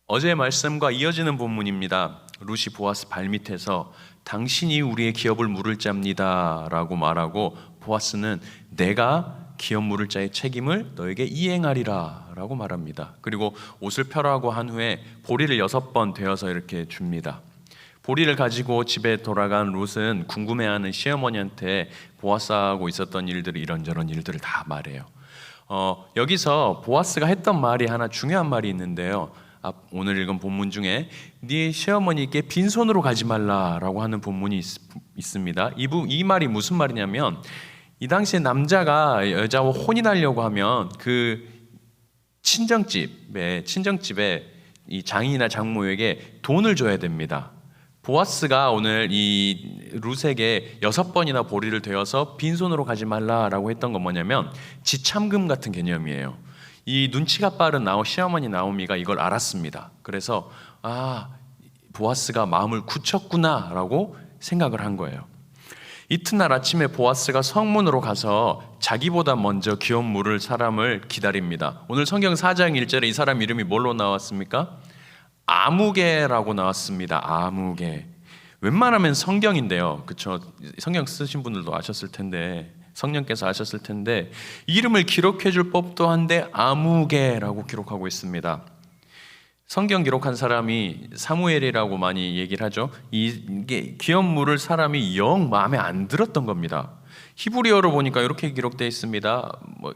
어제의 말씀과 이어지는 본문입니다. 룻이 보아스 발밑에서 당신이 우리의 기업을 물을 자입니다 라고 말하고, 보아스는 내가 기업 물을 자의 책임을 너에게 이행하리라 라고 말합니다. 그리고 옷을 펴라고 한 후에 보리를 6번 되어서 이렇게 줍니다. 보리를 가지고 집에 돌아간 룻은 궁금해하는 시어머니한테 보아스하고 있었던 일들을, 이런저런 일들을 다 말해요. 여기서 보아스가 했던 말이 하나 중요한 말이 있는데요. 오늘 읽은 본문 중에 네 시어머니께 빈손으로 가지 말라라고 하는 본문이 있습니다. 이 말이 무슨 말이냐면, 이 당시에 남자가 여자와 혼인하려고 하면 그 친정집에 이 장인이나 장모에게 돈을 줘야 됩니다. 보아스가 오늘 이 룻에게 6번이나 보리를 되어서 빈손으로 가지 말라라고 했던 건 뭐냐면 지참금 같은 개념이에요. 이 눈치가 빠른 시어머니 나오미가 이걸 알았습니다. 그래서 보아스가 마음을 굳혔구나라고 생각을 한 거예요. 이튿날 아침에 보아스가 성문으로 가서 자기보다 먼저 기업 물을 사람을 기다립니다. 오늘 성경 4장 1절에 이 사람 이름이 뭘로 나왔습니까? 아무개라고 나왔습니다. 아무개. 웬만하면 성경인데요, 그렇죠? 성경 쓰신 분들도 아셨을 텐데, 성령께서 아셨을 텐데, 이름을 기록해 줄 법도 한데 아무개라고 기록하고 있습니다. 성경 기록한 사람이 사무엘이라고 많이 얘기를 하죠. 이게 기업 물을 사람이 영 마음에 안 들었던 겁니다. 히브리어로 보니까 이렇게 기록되어 있습니다.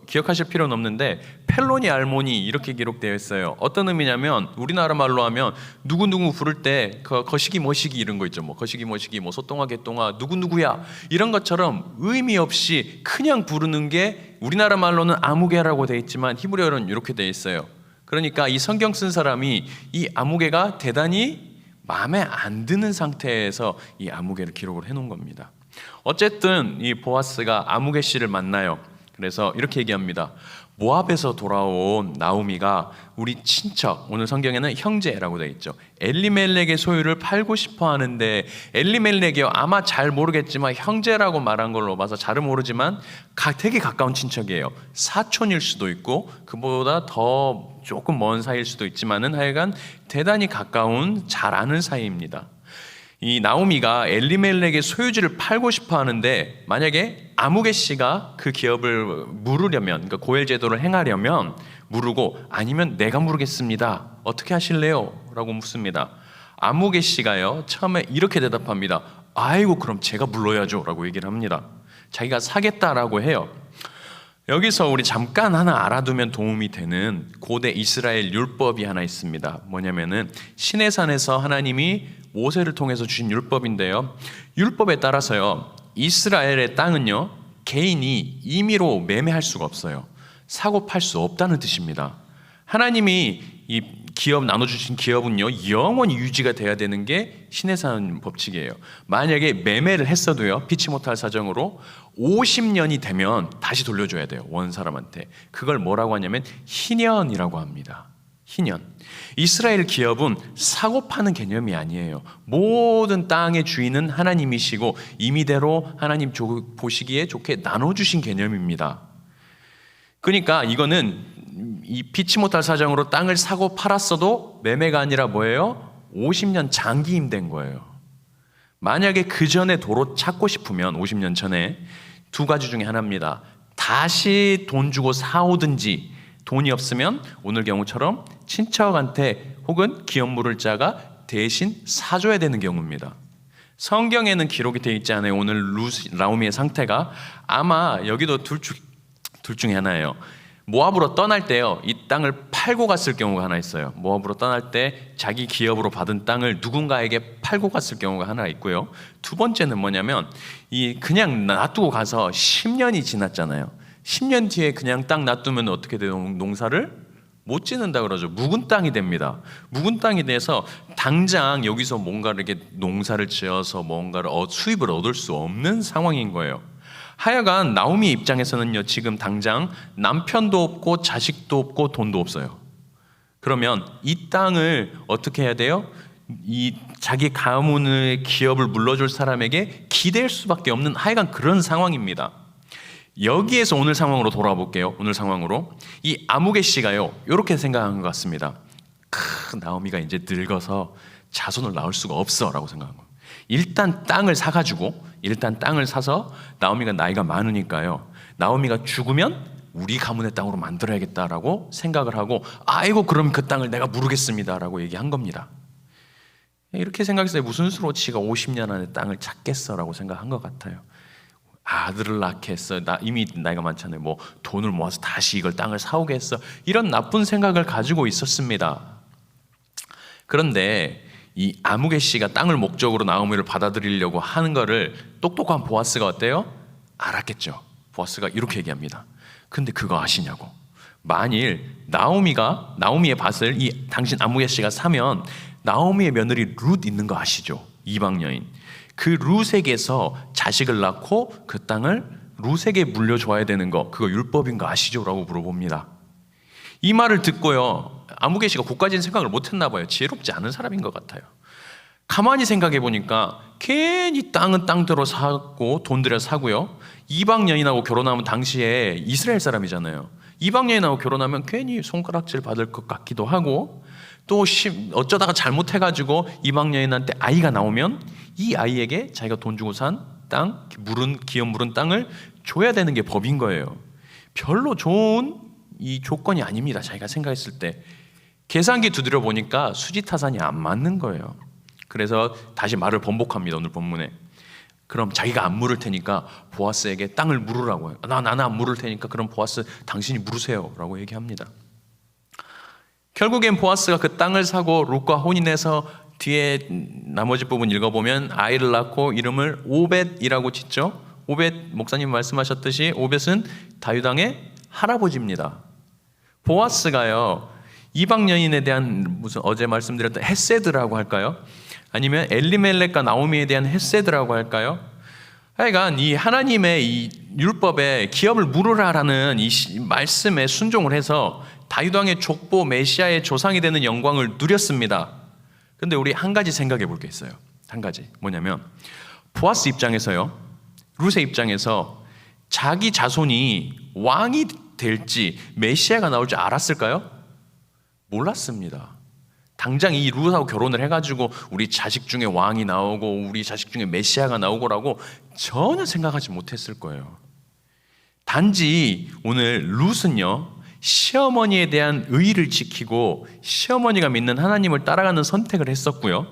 기억하실 필요는 없는데 펠로니 알모니 이렇게 기록되어 있어요. 어떤 의미냐면, 우리나라 말로 하면 누구누구 부를 때 거시기 머시기 이런 거 있죠. 거시기 머시기, 소똥아 개똥아, 누구누구야 이런 것처럼 의미 없이 그냥 부르는 게 우리나라 말로는 아무개라고 되어 있지만 히브리어로는 이렇게 되어 있어요. 그러니까 이 성경 쓴 사람이 이 아무개가 대단히 마음에 안 드는 상태에서 이 아무개를 기록을 해놓은 겁니다. 어쨌든 이 보아스가 아무개 씨를 만나요. 그래서 이렇게 얘기합니다. 모압에서 돌아온 나오미가 우리 친척, 오늘 성경에는 형제라고 되어 있죠, 엘리멜렉의 소유를 팔고 싶어 하는데, 엘리멜렉이요, 아마 잘 모르겠지만 형제라고 말한 걸로 봐서 잘은 모르지만 되게 가까운 친척이에요. 사촌일 수도 있고 그보다 더 조금 먼 사이일 수도 있지만은 하여간 대단히 가까운 잘 아는 사이입니다. 이 나오미가 엘리멜렉의 소유지를 팔고 싶어 하는데, 만약에 아무개 씨가 그 기업을 물으려면, 그러니까 고엘 제도를 행하려면 물으고, 아니면 내가 물으겠습니다, 어떻게 하실래요? 라고 묻습니다. 아무개 씨가요, 처음에 이렇게 대답합니다. 아이고, 그럼 제가 물러야죠 라고 얘기를 합니다. 자기가 사겠다라고 해요. 여기서 우리 잠깐 하나 알아두면 도움이 되는 고대 이스라엘 율법이 하나 있습니다. 뭐냐면은 시내산에서 하나님이 모세를 통해서 주신 율법인데요, 율법에 따라서요, 이스라엘의 땅은요, 개인이 임의로 매매할 수가 없어요. 사고 팔 수 없다는 뜻입니다. 하나님이 이 기업 나눠주신 기업은요, 영원히 유지가 돼야 되는 게 시내산 법칙이에요. 만약에 매매를 했어도요, 피치 못할 사정으로 50년이 되면 다시 돌려줘야 돼요, 원 사람한테. 그걸 뭐라고 하냐면 희년이라고 합니다. 희년. 이스라엘 기업은 사고 파는 개념이 아니에요. 모든 땅의 주인은 하나님이시고 임의대로 하나님 보시기에 좋게 나눠주신 개념입니다. 그러니까 이거는 이 피치 못할 사정으로 땅을 사고 팔았어도 매매가 아니라 뭐예요? 50년 장기 임대인 거예요. 만약에 그 전에 도로 찾고 싶으면 50년 전에 두 가지 중에 하나입니다. 다시 돈 주고 사오든지, 돈이 없으면 오늘 경우처럼 친척한테 혹은 기업 물을 자가 대신 사줘야 되는 경우입니다. 성경에는 기록이 되어 있지 않아요. 오늘 나오미의 상태가 아마 여기도 둘 중에 하나예요. 모압으로 떠날 때요, 이 땅을 팔고 갔을 경우가 하나 있어요. 모압으로 떠날 때 자기 기업으로 받은 땅을 누군가에게 팔고 갔을 경우가 하나 있고요. 두 번째는 뭐냐면, 그냥 놔두고 가서 10년이 지났잖아요. 10년 뒤에 그냥 땅 놔두면 어떻게 돼요? 농사를 못 짓는다 그러죠. 묵은 땅이 됩니다. 묵은 땅이 돼서 당장 여기서 뭔가를 이렇게 농사를 지어서 뭔가를 수입을 얻을 수 없는 상황인 거예요. 하여간 나오미 입장에서는요, 지금 당장 남편도 없고 자식도 없고 돈도 없어요. 그러면 이 땅을 어떻게 해야 돼요? 이 자기 가문의 기업을 물러줄 사람에게 기댈 수밖에 없는 하여간 그런 상황입니다. 여기에서 오늘 상황으로 돌아와 볼게요. 오늘 상황으로 이 아무개 씨가요, 이렇게 생각한 것 같습니다. 나오미가 이제 늙어서 자손을 낳을 수가 없어라고 생각한 거예요. 일단 땅을 사서 나오미가 나이가 많으니까요, 나오미가 죽으면 우리 가문의 땅으로 만들어야겠다라고 생각을 하고, 아이고 그럼 그 땅을 내가 무르겠습니다라고 얘기한 겁니다. 이렇게 생각했어요. 무슨 수로 지가 50년 안에 땅을 찾겠어라고 생각한 것 같아요. 아들을 낳게 했어. 이미 나이가 많잖아요. 뭐 돈을 모아서 다시 이걸 땅을 사오게 했어. 이런 나쁜 생각을 가지고 있었습니다. 그런데 이 아무개 씨가 땅을 목적으로 나오미를 받아들이려고 하는 거를 똑똑한 보아스가 어때요? 알았겠죠. 보아스가 이렇게 얘기합니다. 근데 그거 아시냐고. 만일 나오미의 밭을 이 당신 아무개 씨가 사면 나오미의 며느리 룻 있는 거 아시죠? 이방 여인. 그 룻에게서 자식을 낳고 그 땅을 룻에게 물려줘야 되는 거, 그거 율법인 거 아시죠? 라고 물어봅니다. 이 말을 듣고요, 아무개 씨가 그까지는 생각을 못했나 봐요. 지혜롭지 않은 사람인 것 같아요. 가만히 생각해 보니까 괜히 땅은 땅대로 사고 돈 들여 사고요, 이방 여인하고 결혼하면 당시에 이스라엘 사람이잖아요. 이방 여인하고 결혼하면 괜히 손가락질 받을 것 같기도 하고, 또 어쩌다가 잘못해가지고 이방 여인한테 아이가 나오면 이 아이에게 자기가 돈 주고 산 땅, 기업 물은 땅을 줘야 되는 게 법인 거예요. 별로 좋은 이 조건이 아닙니다. 자기가 생각했을 때 계산기 두드려 보니까 수지타산이 안 맞는 거예요. 그래서 다시 말을 번복합니다. 오늘 본문에. 그럼 자기가 안 물을 테니까 보아스에게 땅을 물으라고 해요. 나는 안 물을 테니까 그럼 보아스 당신이 물으세요 라고 얘기합니다. 결국엔 보아스가 그 땅을 사고 룻과 혼인해서 뒤에 나머지 부분 읽어보면 아이를 낳고 이름을 오벳이라고 짓죠. 오벳, 목사님 말씀하셨듯이 오벳은 다윗 왕의 할아버지입니다. 보아스가요, 이방 여인에 대한 무슨 어제 말씀드렸던 헤세드라고 할까요? 아니면 엘리멜렉과 나오미에 대한 헤세드라고 할까요? 하여간 이 하나님의 이 율법에 기업을 물으라라는 이 말씀에 순종을 해서 다윗 왕의 족보 메시아의 조상이 되는 영광을 누렸습니다. 그런데 우리 한 가지 생각해 볼 게 있어요. 한 가지. 뭐냐면 보아스 입장에서요, 룻의 입장에서 자기 자손이 왕이 될지 메시아가 나올 줄 알았을까요? 몰랐습니다. 당장 이 룻하고 결혼을 해가지고 우리 자식 중에 왕이 나오고 우리 자식 중에 메시아가 나오고라고 전혀 생각하지 못했을 거예요. 단지 오늘 룻은요, 시어머니에 대한 의의를 지키고 시어머니가 믿는 하나님을 따라가는 선택을 했었고요,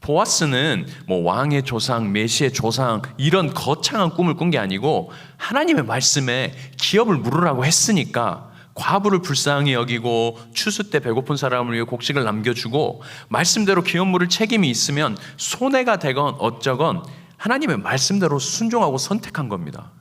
보아스는 뭐 왕의 조상, 메시의 조상 이런 거창한 꿈을 꾼 게 아니고 하나님의 말씀에 기업을 물으라고 했으니까 과부를 불쌍히 여기고 추수 때 배고픈 사람을 위해 곡식을 남겨주고 말씀대로 기업 물을 책임이 있으면 손해가 되건 어쩌건 하나님의 말씀대로 순종하고 선택한 겁니다.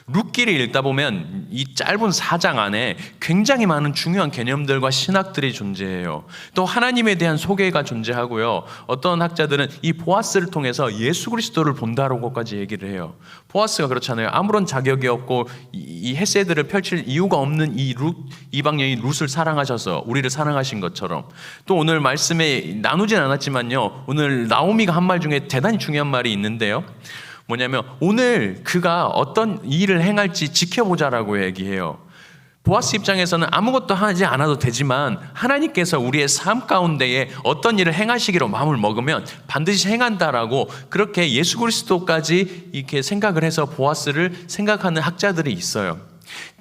룻기를 읽다 보면 이 짧은 4장 안에 굉장히 많은 중요한 개념들과 신학들이 존재해요. 또 하나님에 대한 소개가 존재하고요, 어떤 학자들은 이 보아스를 통해서 예수 그리스도를 본다라고까지 얘기를 해요. 보아스가 그렇잖아요. 아무런 자격이 없고 이 헤세드를 펼칠 이유가 없는 이 이방 여인 룻을 사랑하셔서 우리를 사랑하신 것처럼, 또 오늘 말씀에 나누진 않았지만요, 오늘 나오미가 한 말 중에 대단히 중요한 말이 있는데요, 뭐냐면 오늘 그가 어떤 일을 행할지 지켜보자라고 얘기해요. 보아스 입장에서는 아무것도 하지 않아도 되지만 하나님께서 우리의 삶 가운데에 어떤 일을 행하시기로 마음을 먹으면 반드시 행한다라고, 그렇게 예수 그리스도까지 이렇게 생각을 해서 보아스를 생각하는 학자들이 있어요.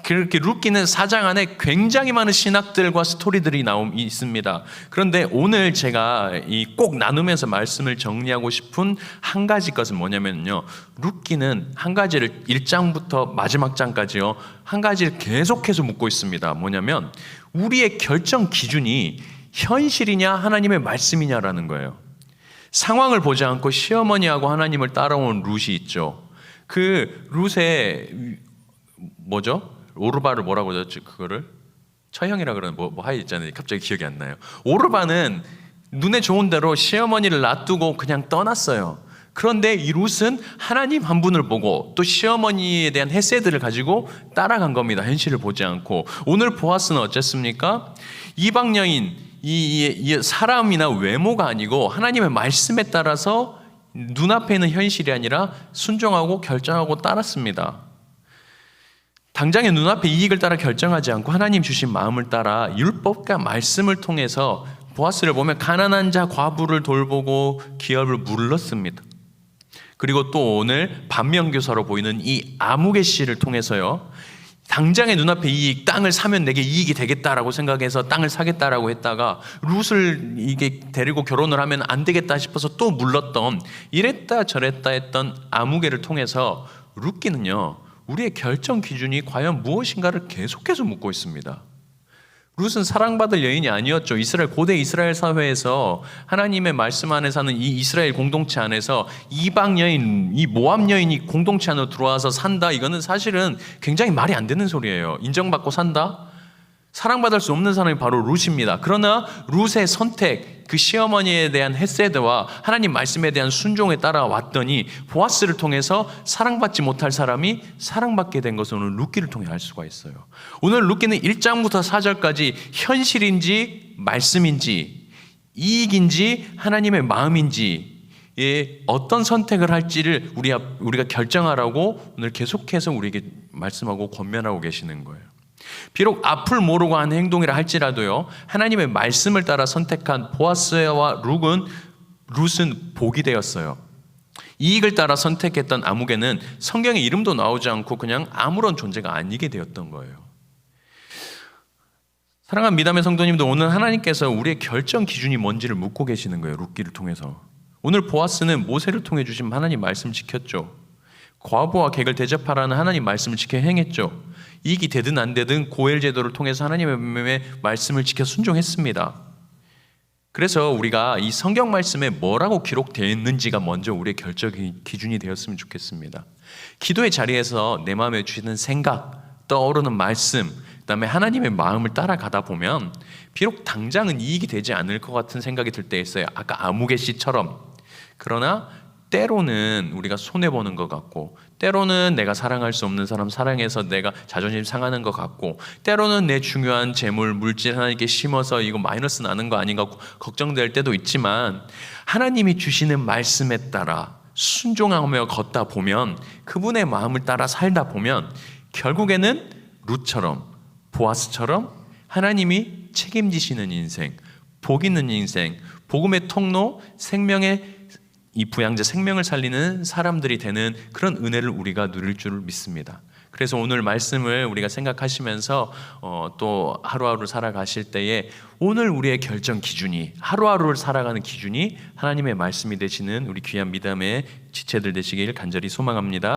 그렇게 룻기는 4장 안에 굉장히 많은 신학들과 스토리들이 있습니다. 그런데 오늘 제가 꼭 나누면서 말씀을 정리하고 싶은 한 가지 것은 뭐냐면요, 룻기는 한 가지를 1장부터 마지막 장까지요, 한 가지를 계속해서 묻고 있습니다. 뭐냐면 우리의 결정 기준이 현실이냐 하나님의 말씀이냐라는 거예요. 상황을 보지 않고 시어머니하고 하나님을 따라온 룻이 있죠. 그 룻의 뭐죠? 오르바를 뭐라고 그러죠? 그거를 처형이라 그러는 뭐 하여 있잖아요. 갑자기 기억이 안 나요. 오르바는 눈에 좋은 대로 시어머니를 놔두고 그냥 떠났어요. 그런데 이 룻은 하나님 한 분을 보고 또 시어머니에 대한 헤세드를 가지고 따라간 겁니다. 현실을 보지 않고. 오늘 보아스는 어쨌습니까? 이방 여인, 이 사람이나 외모가 아니고 하나님의 말씀에 따라서 눈앞에 있는 현실이 아니라 순종하고 결정하고 따랐습니다. 당장의 눈앞의 이익을 따라 결정하지 않고 하나님 주신 마음을 따라 율법과 말씀을 통해서 보아스를 보면 가난한 자 과부를 돌보고 기업을 물렀습니다. 그리고 또 오늘 반면교사로 보이는 이 아무개 씨를 통해서요, 당장의 눈앞에 이 땅을 사면 내게 이익이 되겠다라고 생각해서 땅을 사겠다라고 했다가 룻을 이게 데리고 결혼을 하면 안 되겠다 싶어서 또 물렀던, 이랬다 저랬다 했던 아무개를 통해서 룻기는요, 우리의 결정 기준이 과연 무엇인가를 계속해서 묻고 있습니다. 룻은 사랑받을 여인이 아니었죠. 고대 이스라엘 사회에서 하나님의 말씀 안에 사는 이 이스라엘 공동체 안에서 이방 여인, 이 모압 여인이 공동체 안으로 들어와서 산다, 이거는 사실은 굉장히 말이 안 되는 소리예요. 인정받고 산다? 사랑받을 수 없는 사람이 바로 룻입니다. 그러나 룻의 선택, 그 시어머니에 대한 헤세드와 하나님 말씀에 대한 순종에 따라 왔더니 보아스를 통해서 사랑받지 못할 사람이 사랑받게 된 것을 오늘 룻기를 통해 알 수가 있어요. 오늘 룻기는 1장부터 4절까지 현실인지 말씀인지 이익인지 하나님의 마음인지 어떤 선택을 할지를 우리가 결정하라고 오늘 계속해서 우리에게 말씀하고 권면하고 계시는 거예요. 비록 앞을 모르고 한 행동이라 할지라도요, 하나님의 말씀을 따라 선택한 보아스와 룻은 복이 되었어요. 이익을 따라 선택했던 아무개는 성경에 이름도 나오지 않고 그냥 아무런 존재가 아니게 되었던 거예요. 사랑하는 미담의 성도님들, 오늘 하나님께서 우리의 결정 기준이 뭔지를 묻고 계시는 거예요. 룻기를 통해서. 오늘 보아스는 모세를 통해 주신 하나님 말씀 지켰죠. 과부와 객을 대접하라는 하나님 말씀을 지켜 행했죠. 이익이 되든 안 되든 고엘 제도를 통해서 하나님의 말씀을 지켜 순종했습니다. 그래서 우리가 이 성경 말씀에 뭐라고 기록되어 있는지가 먼저 우리의 결정 기준이 되었으면 좋겠습니다. 기도의 자리에서 내 마음에 주시는 생각, 떠오르는 말씀, 그다음에 하나님의 마음을 따라가다 보면 비록 당장은 이익이 되지 않을 것 같은 생각이 들 때 있어요. 아까 아무개 씨처럼. 그러나 때로는 우리가 손해보는 것 같고, 때로는 내가 사랑할 수 없는 사람 사랑해서 내가 자존심 상하는 것 같고, 때로는 내 중요한 재물, 물질 하나님께 심어서 이거 마이너스 나는 거 아닌가 걱정될 때도 있지만, 하나님이 주시는 말씀에 따라 순종하며 걷다 보면, 그분의 마음을 따라 살다 보면 결국에는 룻처럼 보아스처럼 하나님이 책임지시는 인생, 복 있는 인생, 복음의 통로, 생명의 이 부양자 생명을 살리는 사람들이 되는 그런 은혜를 우리가 누릴 줄 믿습니다. 그래서 오늘 말씀을 우리가 생각하시면서 또 하루하루 살아가실 때에 오늘 우리의 결정 기준이, 하루하루를 살아가는 기준이 하나님의 말씀이 되시는 우리 귀한 미담의 지체들 되시길 간절히 소망합니다.